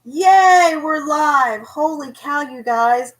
Yay, we're live. Holy cow, you guys.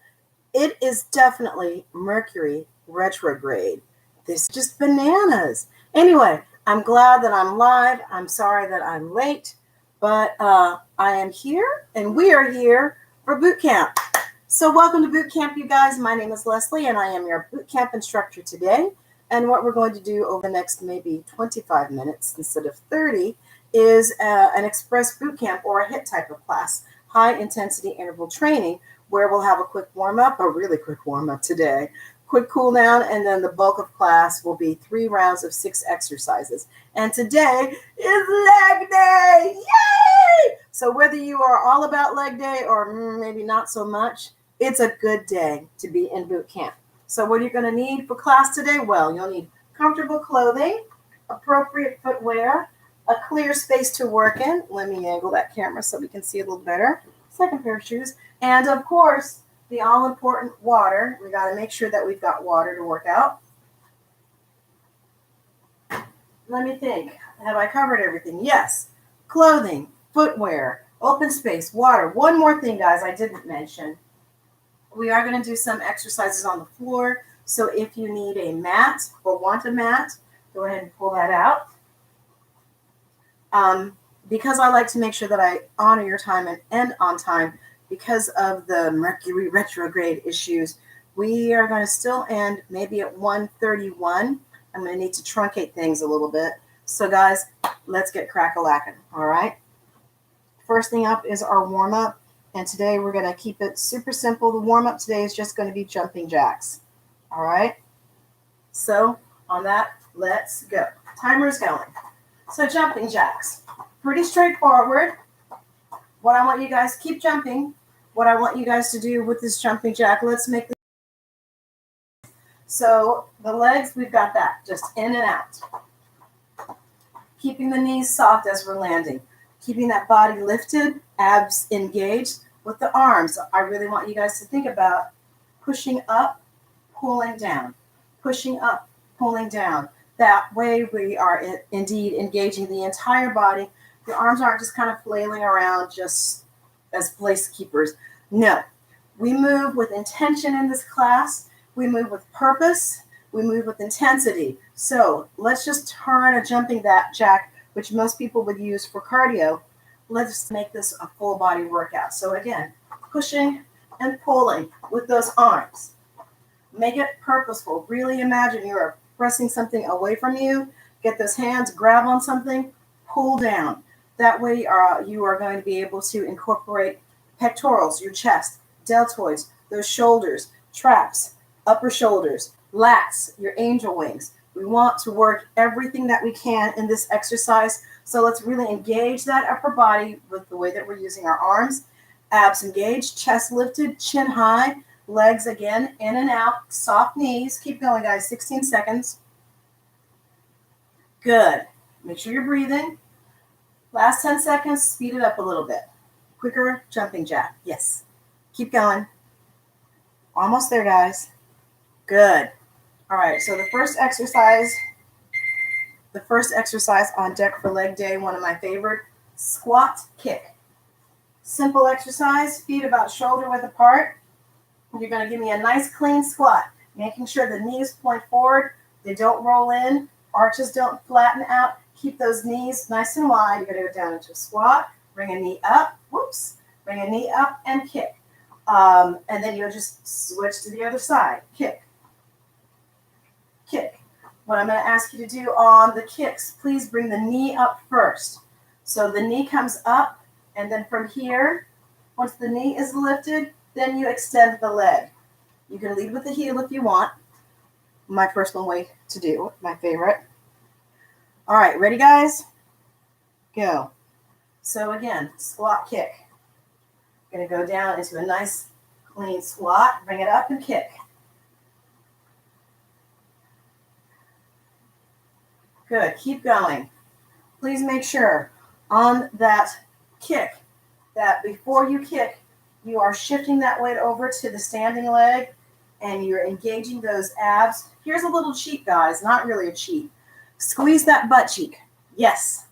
It is definitely Mercury retrograde. This is just bananas. Anyway, I'm glad that I'm live. I'm sorry that I'm late, but I am here and we are here for boot camp. So welcome to boot camp, you guys. My name is Leslie and I am your boot camp instructor today. And what we're going to do over the next maybe 25 minutes instead of 30 is an express boot camp or a HIIT type of class, high intensity interval training, where we'll have a quick warm up, a really quick warm up today, quick cool down, and then the bulk of class will be 3 rounds of 6 exercises. And today is leg day. Yay! So whether you are all about leg day or maybe not so much, it's a good day to be in boot camp. So what are you going to need for class today? Well, you'll need comfortable clothing, appropriate footwear, a clear space to work in. Let me angle that camera so we can see a little better. Second pair of shoes. And of course, the all-important water. We got to make sure that we've got water to work out. Let me think. Have I covered everything? Yes. Clothing, footwear, open space, water. One more thing, guys, I didn't mention. We are going to do some exercises on the floor. So if you need a mat or want a mat, go ahead and pull that out. Because I like to make sure that I honor your time and end on time, because of the Mercury retrograde issues, we are going to still end maybe at 1:31. I'm going to need to truncate things a little bit. So guys, let's get crack-a-lackin', all right? First thing up is our warm-up, and today we're going to keep it super simple. The warm-up today is just going to be jumping jacks, all right? So on that, let's go. Timer's going. So jumping jacks, pretty straightforward. What I want you guys, keep jumping. What I want you guys to do with this jumping jack, let's make this. So the legs, we've got that, just in and out. Keeping the knees soft as we're landing. Keeping that body lifted, abs engaged. With the arms, I really want you guys to think about pushing up, pulling down. Pushing up, pulling down. That way we are indeed engaging the entire body. The arms aren't just kind of flailing around just as place keepers. No, we move with intention in this class. We move with purpose. We move with intensity. So let's just turn a jumping jack, which most people would use for cardio. Let's make this a full body workout. So again, pushing and pulling with those arms. Make it purposeful. Really imagine you're pressing something away from you. Get those hands, grab on something, pull down. That way you are going to be able to incorporate pectorals, your chest, deltoids, those shoulders, traps, upper shoulders, lats, your angel wings. We want to work everything that we can in this exercise. So let's really engage that upper body with the way that we're using our arms. Abs engaged, chest lifted, chin high. Legs again, in and out, soft knees. Keep going, guys, 16 seconds. Good. Make sure you're breathing. Last 10 seconds, speed it up a little bit. Quicker jumping jack. Yes. Keep going. Almost there, guys. Good. All right, so the first exercise on deck for leg day, one of my favorite, squat kick. Simple exercise, feet about shoulder width apart. You're going to give me a nice clean squat, making sure the knees point forward, they don't roll in, arches don't flatten out. Keep those knees nice and wide. You're going to go down into a squat, bring a knee up, bring a knee up and kick. And then you'll just switch to the other side, kick. What I'm going to ask you to do on the kicks, please bring the knee up first. So the knee comes up, and then from here, once the knee is lifted, then you extend the leg. You can lead with the heel if you want. My personal way to do, my favorite. All right, ready, guys? Go. So again, squat kick. Going to go down into a nice clean squat, bring it up and kick. Good, keep going. Please make sure on that kick that before you kick, you are shifting that weight over to the standing leg and you're engaging those abs. Here's a little cheat, guys, not really a cheat. Squeeze that butt cheek. Yes.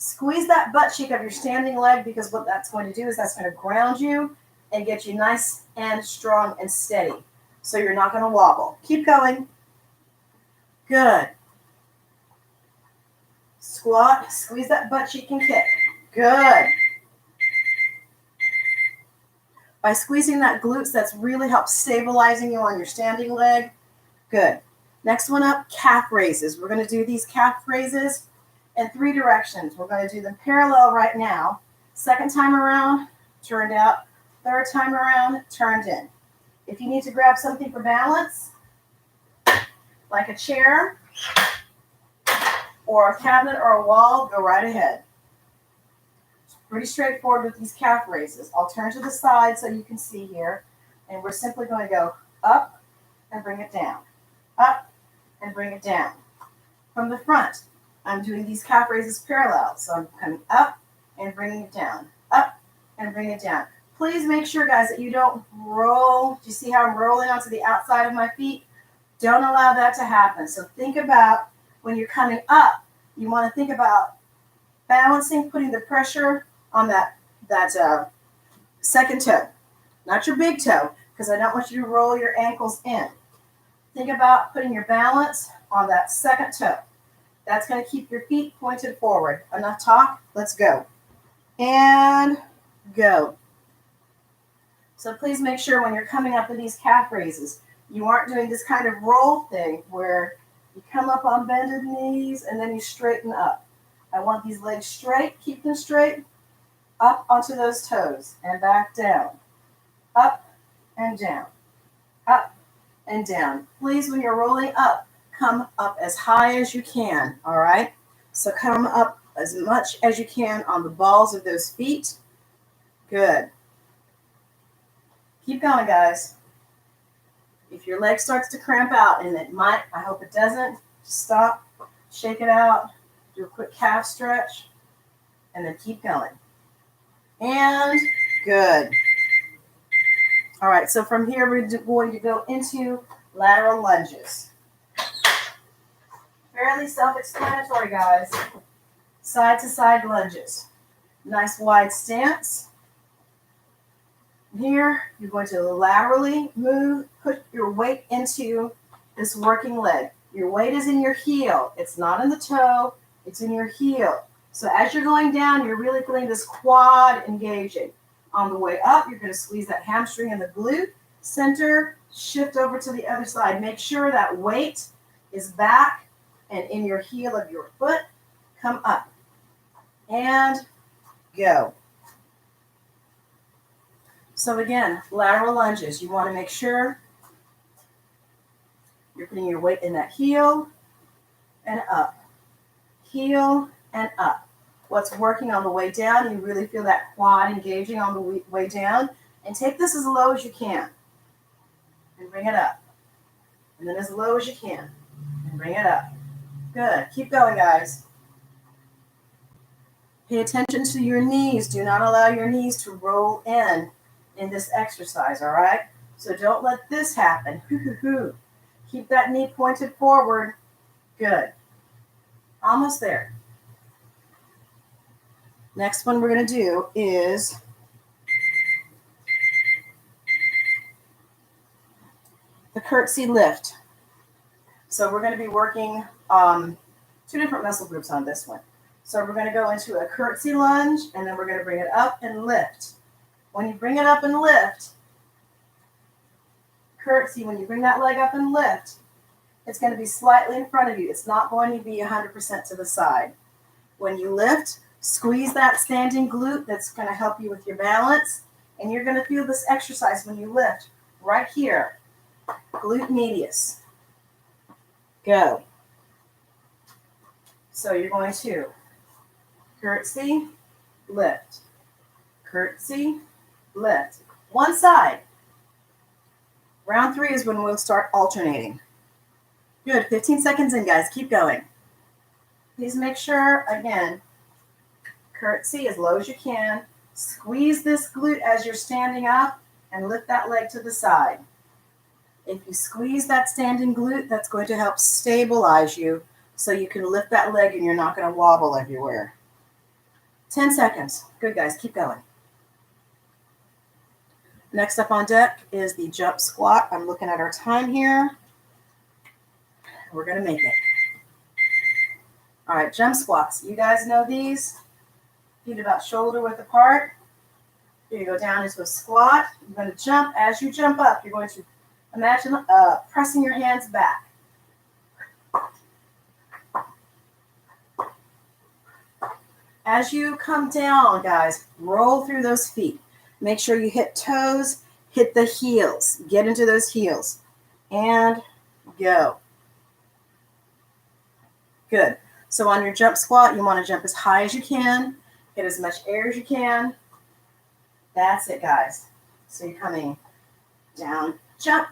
Squeeze that butt cheek of your standing leg, because what that's going to do is that's going to ground you and get you nice and strong and steady. So you're not going to wobble. Keep going. Good. Squat, squeeze that butt cheek and kick. Good. By squeezing that glutes, that's really helped stabilizing you on your standing leg. Good. Next one up, calf raises. We're going to do these calf raises in 3 directions. We're going to do them parallel right now. Second time around, turned out. Third time around, turned in. If you need to grab something for balance, like a chair or a cabinet or a wall, go right ahead. Pretty straightforward with these calf raises. I'll turn to the side so you can see here. And we're simply going to go up and bring it down. Up and bring it down. From the front, I'm doing these calf raises parallel. So I'm coming up and bringing it down. Up and bring it down. Please make sure, guys, that you don't roll. Do you see how I'm rolling onto the outside of my feet? Don't allow that to happen. So think about when you're coming up, you want to think about balancing, putting the pressure on that second toe, not your big toe, because I don't want you to roll your ankles in. Think about putting your balance on that second toe. That's going to keep your feet pointed forward. Enough talk, let's go. And go. So please make sure when you're coming up in these calf raises, you aren't doing this kind of roll thing where you come up on bended knees and then you straighten up. I want these legs straight, keep them straight, up onto those toes and back down, up and down, up and down. Please, when you're rolling up, come up as high as you can, all right? So come up as much as you can on the balls of those feet. Good. Keep going, guys. If your leg starts to cramp out, and it might, I hope it doesn't, just stop, shake it out, do a quick calf stretch, and then keep going. And good. All right, so from here, we're going to go into lateral lunges. Fairly self-explanatory, guys. Side to side lunges. Nice wide stance. Here, you're going to laterally move, put your weight into this working leg. Your weight is in your heel. It's not in the toe, it's in your heel. So as you're going down, you're really feeling this quad engaging. On the way up, you're going to squeeze that hamstring and the glute. Center, shift over to the other side. Make sure that weight is back and in your heel of your foot. Come up and go. So again, lateral lunges. You want to make sure you're putting your weight in that heel and up. Heel and up. What's working on the way down, you really feel that quad engaging on the way down. And take this as low as you can. And bring it up. And then as low as you can. And bring it up. Good. Keep going, guys. Pay attention to your knees. Do not allow your knees to roll in this exercise, all right? So don't let this happen. Keep that knee pointed forward. Good. Almost there. Next one we're going to do is the curtsy lift. So we're going to be working 2 different muscle groups on this one. So we're going to go into a curtsy lunge, and then we're going to bring it up and lift. When you bring it up and lift, curtsy, when you bring that leg up and lift, it's going to be slightly in front of you. It's not going to be 100% to the side. When you lift, squeeze that standing glute. That's going to help you with your balance. And you're going to feel this exercise when you lift right here. Glute medius. Go. So you're going to curtsy, lift, curtsy, lift. One side. Round 3 is when we'll start alternating. Good. 15 seconds in, guys. Keep going. Please make sure, again, curtsy as low as you can. Squeeze this glute as you're standing up and lift that leg to the side. If you squeeze that standing glute, that's going to help stabilize you so you can lift that leg and you're not going to wobble everywhere. 10 seconds. Good, guys. Keep going. Next up on deck is the jump squat. I'm looking at our time here. We're going to make it. All right, jump squats. You guys know these. Feet about shoulder width apart. Here you go down into a squat. You're going to jump. As you jump up, you're going to imagine pressing your hands back. As you come down, guys, roll through those feet. Make sure you hit toes, hit the heels. Get into those heels. And go. Good. So on your jump squat, you want to jump as high as you can. Get as much air as you can. That's it, guys. So you're coming down, jump.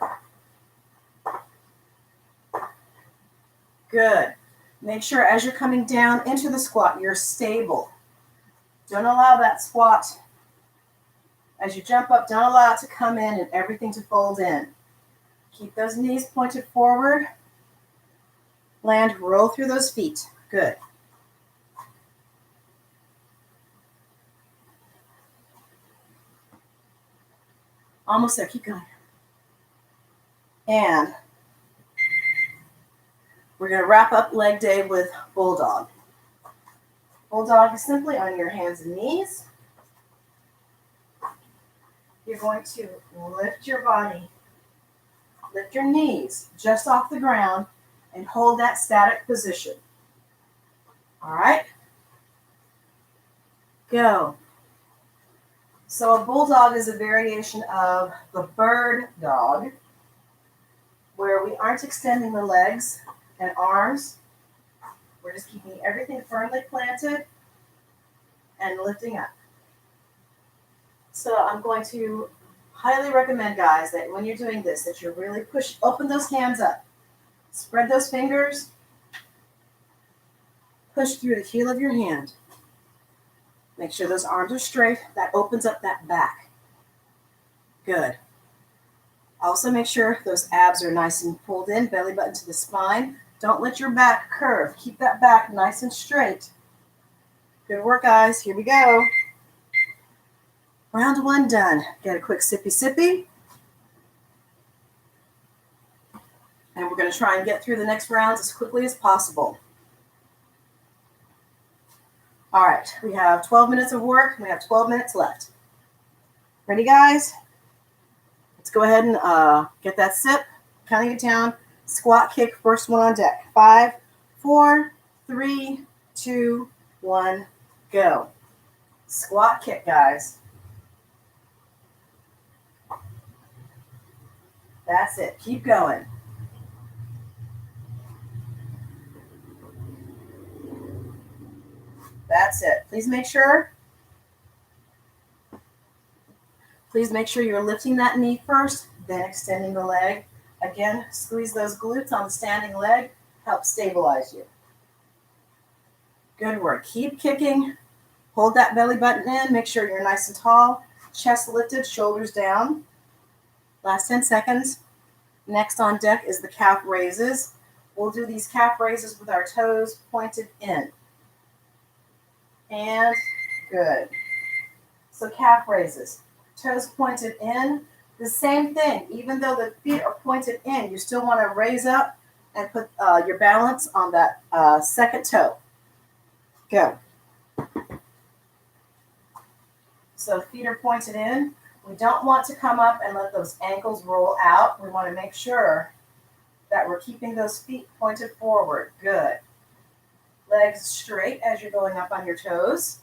Good. Make sure as you're coming down into the squat, you're stable. Don't allow that squat, as you jump up, don't allow it to come in and everything to fold in. Keep those knees pointed forward. Land, roll through those feet. Good. Almost there. Keep going. And we're going to wrap up leg day with bulldog. Bulldog is simply on your hands and knees. You're going to lift your body, lift your knees just off the ground, and hold that static position. All right? Go. So a bulldog is a variation of the bird dog, where we aren't extending the legs and arms. We're just keeping everything firmly planted and lifting up. So I'm going to highly recommend, guys, that when you're doing this, that you really open those hands up. Spread those fingers. Push through the heel of your hand. Make sure those arms are straight. That opens up that back. Good. Also make sure those abs are nice and pulled in, belly button to the spine. Don't let your back curve. Keep that back nice and straight. Good work, guys. Here we go. Round one done. Get a quick sippy. And we're going to try and get through the next rounds as quickly as possible. All right, we have 12 minutes of work. We have 12 minutes left. Ready, guys? Let's go ahead and get that sip. Counting it down. Squat kick, first one on deck. 5, 4, 3, 2, 1, go. Squat kick, guys. That's it. Keep going. That's it. Please make sure you're lifting that knee first, then extending the leg. Again, squeeze those glutes on the standing leg. Help stabilize you. Good work. Keep kicking. Hold that belly button in. Make sure you're nice and tall. Chest lifted, shoulders down. Last 10 seconds. Next on deck is the calf raises. We'll do these calf raises with our toes pointed in. And good. So calf raises. Toes pointed in. The same thing. Even though the feet are pointed in, you still want to raise up and put your balance on that second toe. Go. So feet are pointed in. We don't want to come up and let those ankles roll out. We want to make sure that we're keeping those feet pointed forward. Good. Legs straight as you're going up on your toes.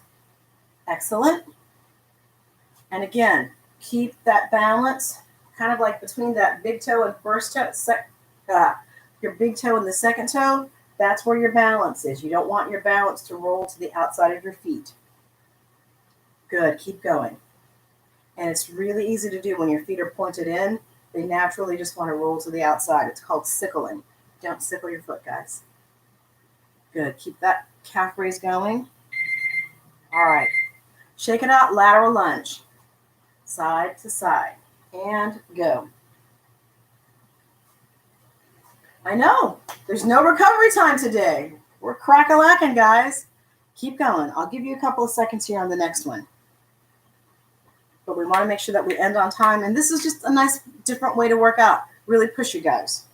Excellent. And again, keep that balance kind of like between that big toe and first toe. Your big toe and the second toe, that's where your balance is. You don't want your balance to roll to the outside of your feet. Good. Keep going. And it's really easy to do when your feet are pointed in. They naturally just want to roll to the outside. It's called sickling. Don't sickle your foot, guys. Good. Keep that calf raise going. All right. Shake it out. Lateral lunge. Side to side. And go. I know. There's no recovery time today. We're crack-a-lacking, guys. Keep going. I'll give you a couple of seconds here on the next one. But we want to make sure that we end on time. And this is just a nice, different way to work out. Really push you guys.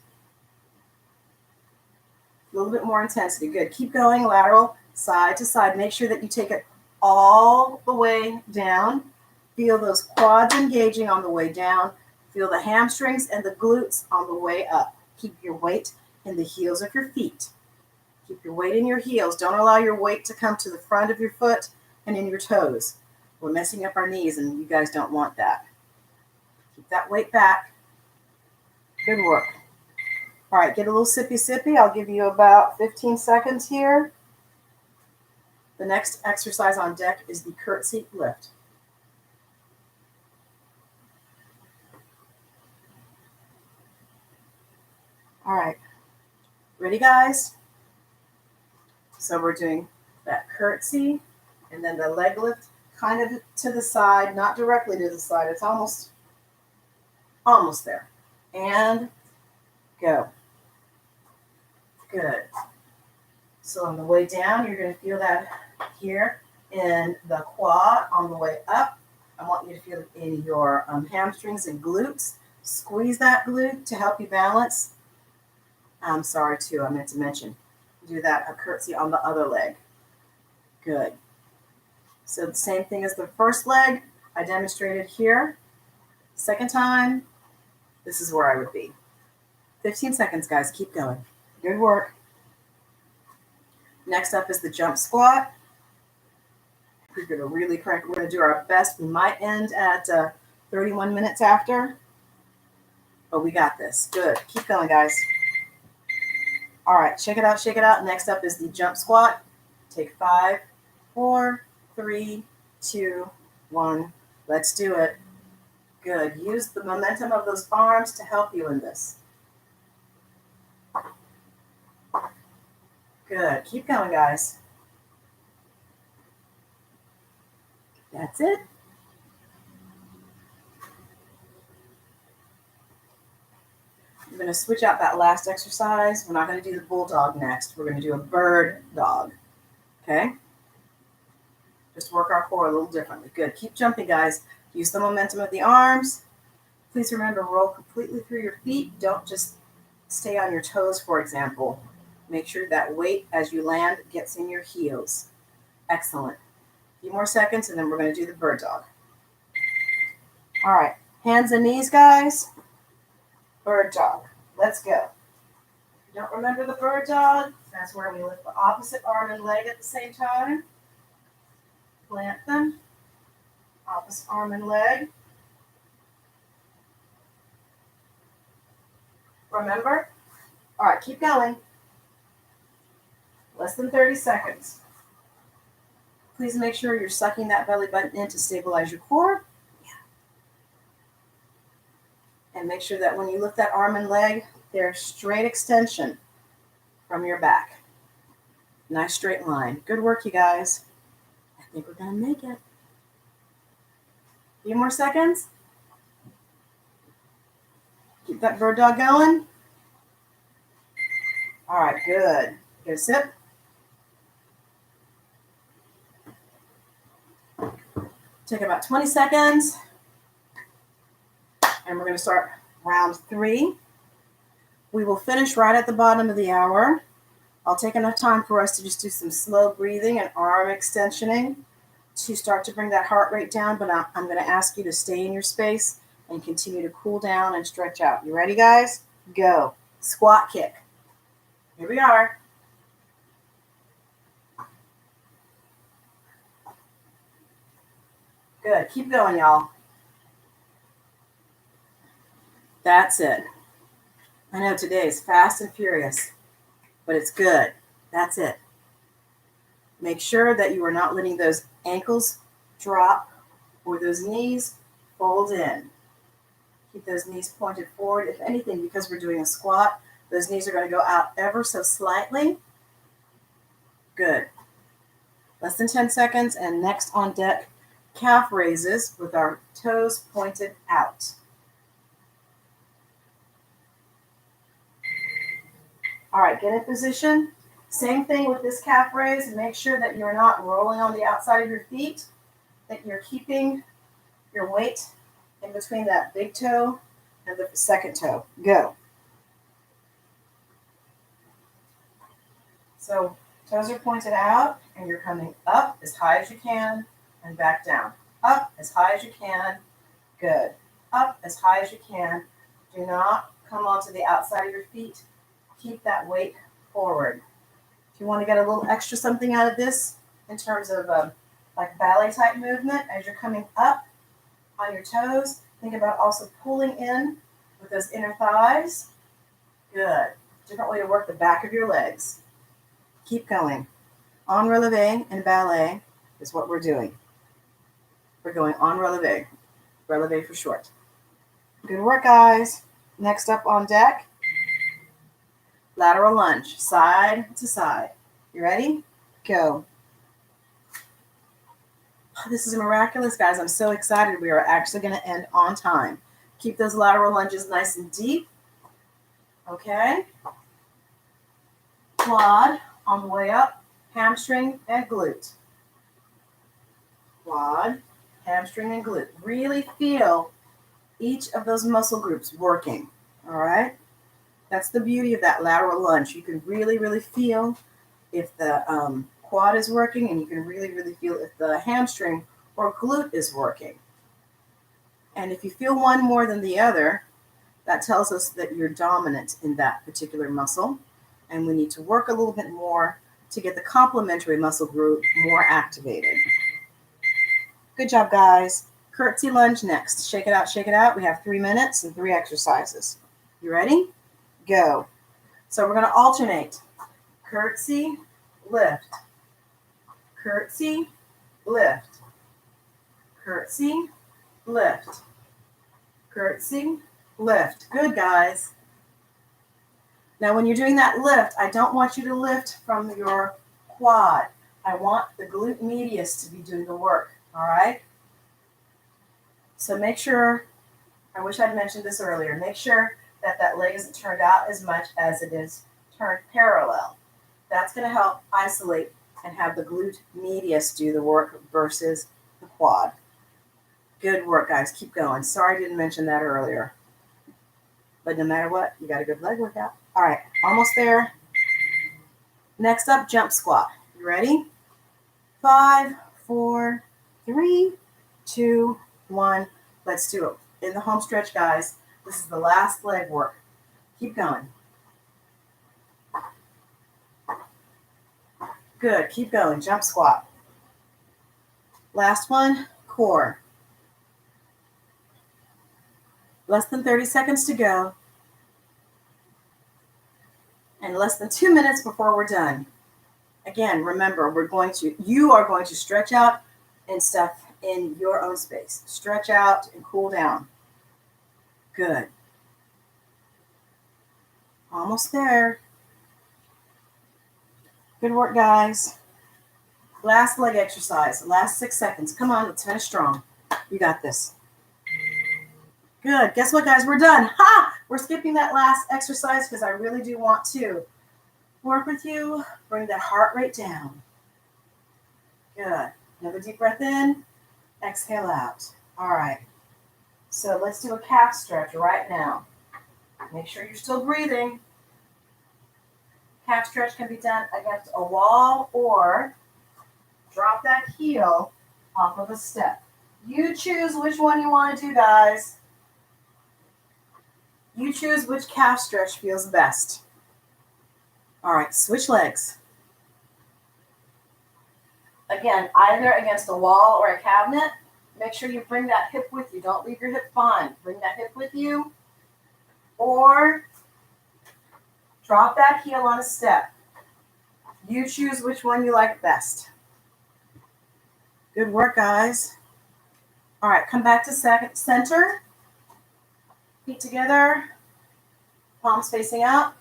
A little bit more intensity. Good. Keep going. Lateral, side to side. Make sure that you take it all the way down. Feel those quads engaging on the way down. Feel the hamstrings and the glutes on the way up. Keep your weight in the heels of your feet. Keep your weight in your heels. Don't allow your weight to come to the front of your foot and in your toes. We're messing up our knees, and you guys don't want that. Keep that weight back. Good work. All right, get a little sippy. I'll give you about 15 seconds here. The next exercise on deck is the curtsy lift. All right, ready, guys? So we're doing that curtsy and then the leg lift kind of to the side, not directly to the side. It's almost there. And go. Good. So on the way down, you're going to feel that here in the quad. On the way up, I want you to feel it in your hamstrings and glutes. Squeeze that glute to help you balance. I'm sorry, too. I meant to mention. Do that a curtsy on the other leg. Good. So the same thing as the first leg I demonstrated here. Second time, this is where I would be. 15 seconds, guys. Keep going. Good work. Next up is the jump squat. We're going to really crank. We're going to do our best. We might end at 31 minutes after, but we got this. Good. Keep going, guys. All right, shake it out. Next up is the jump squat. Take 5, 4, 3, 2, 1. Let's do it. Good. Use the momentum of those arms to help you in this. Good. Keep going, guys. That's it. I'm going to switch out that last exercise. We're not going to do the bulldog next. We're going to do a bird dog. Okay? Just work our core a little differently. Good. Keep jumping, guys. Use the momentum of the arms. Please remember, roll completely through your feet. Don't just stay on your toes, for example. Make sure that weight as you land gets in your heels. Excellent. A few more seconds, and then we're going to do the bird dog. All right. Hands and knees, guys. Bird dog. Let's go. If you don't remember the bird dog, that's where we lift the opposite arm and leg at the same time. Plant them. Opposite arm and leg. Remember? All right, keep going. Less than 30 seconds. Please make sure you're sucking that belly button in to stabilize your core. And make sure that when you lift that arm and leg, they're straight extension from your back. Nice straight line. Good work, you guys. I think we're going to make it. A few more seconds. Keep that bird dog going. All right, good. Get a sip. Take about 20 seconds. And we're going to start round 3. We will finish right at the bottom of the hour. I'll take enough time for us to just do some slow breathing and arm extensioning to start to bring that heart rate down, but I'm going to ask you to stay in your space and continue to cool down and stretch out. You ready, guys? Go. Squat kick. Here we are. Good. Keep going, y'all. That's it. I know today is fast and furious, but it's good. That's it. Make sure that you are not letting those ankles drop or those knees fold in. Keep those knees pointed forward. If anything, because we're doing a squat, those knees are going to go out ever so slightly. Good. Less than 10 seconds, and next on deck, calf raises with our toes pointed out. All right, get in position. Same thing with this calf raise. Make sure that you're not rolling on the outside of your feet, that you're keeping your weight in between that big toe and the second toe. Go. So toes are pointed out, and you're coming up as high as you can and back down. Up as high as you can. Good. Up as high as you can. Do not come onto the outside of your feet. Keep that weight forward. If you want to get a little extra something out of this in terms of like ballet type movement, as you're coming up on your toes, think about also pulling in with those inner thighs. Good. Different way to work the back of your legs. Keep going. En releve in ballet is what we're doing. We're going en releve. Releve for short. Good work, guys. Next up on deck, lateral lunge, side to side. You ready? Go. This is miraculous, guys. I'm so excited. We are actually going to end on time. Keep those lateral lunges nice and deep. Okay. Quad on the way up, hamstring and glute. Quad, hamstring and glute. Really feel each of those muscle groups working. All right. That's the beauty of that lateral lunge. You can really, really feel if the quad is working, and you can really, really feel if the hamstring or glute is working. And if you feel one more than the other, that tells us that you're dominant in that particular muscle. And we need to work a little bit more to get the complementary muscle group more activated. Good job, guys. Curtsy lunge next. Shake it out, shake it out. We have 3 minutes and 3 exercises. You ready? Go. So we're going to alternate. Curtsy, lift. Curtsy, lift. Curtsy, lift. Curtsy, lift. Good, guys. Now, when you're doing that lift, I don't want you to lift from your quad. I want the glute medius to be doing the work, all right? So make sure, I wish I'd mentioned this earlier, make sure that that leg isn't turned out as much as it is turned parallel. That's going to help isolate and have the glute medius do the work versus the quad. Good work, guys. Keep going. Sorry I didn't mention that earlier. But no matter what, you got a good leg workout. All right, almost there. Next up, jump squat. You ready? 5, 4, 3, 2, 1. Let's do it. In the home stretch, guys. This is the last leg work. Keep going. Good. Keep going. Jump squat. Last one, core. Less than 30 seconds to go. And less than 2 minutes before we're done. Again, remember, you are going to stretch out and stuff in your own space. Stretch out and cool down. Good. Almost there. Good work, guys. Last leg exercise. Last 6 seconds. Come on, let's finish strong. You got this. Good. Guess what, guys? We're done. Ha! We're skipping that last exercise because I really do want to work with you. Bring that heart rate down. Good. Another deep breath in. Exhale out. All right. So let's do a calf stretch right now. Make sure you're still breathing. Calf stretch can be done against a wall or drop that heel off of a step. You choose which one you want to do, guys. You choose which calf stretch feels best. All right, switch legs. Again, either against a wall or a cabinet. Make sure you bring that hip with you. Don't leave your hip behind. Bring that hip with you. Or drop that heel on a step. You choose which one you like best. Good work, guys. All right, come back to center. Feet together. Palms facing out.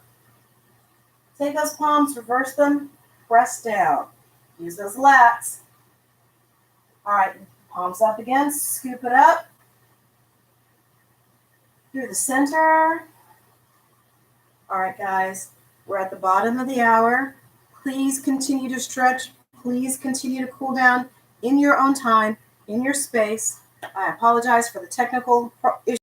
Take those palms, reverse them, press down. Use those lats. All right, palms up again, scoop it up. Through the center. All right, guys, we're at the bottom of the hour. Please continue to stretch. Please continue to cool down in your own time, in your space. I apologize for the technical issue.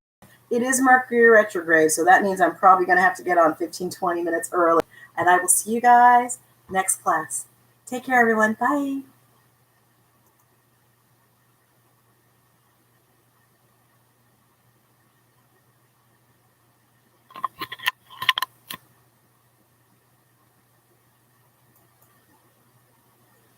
It is Mercury retrograde, so that means I'm probably going to have to get on 15, 20 minutes early. And I will see you guys next class. Take care, everyone. Bye.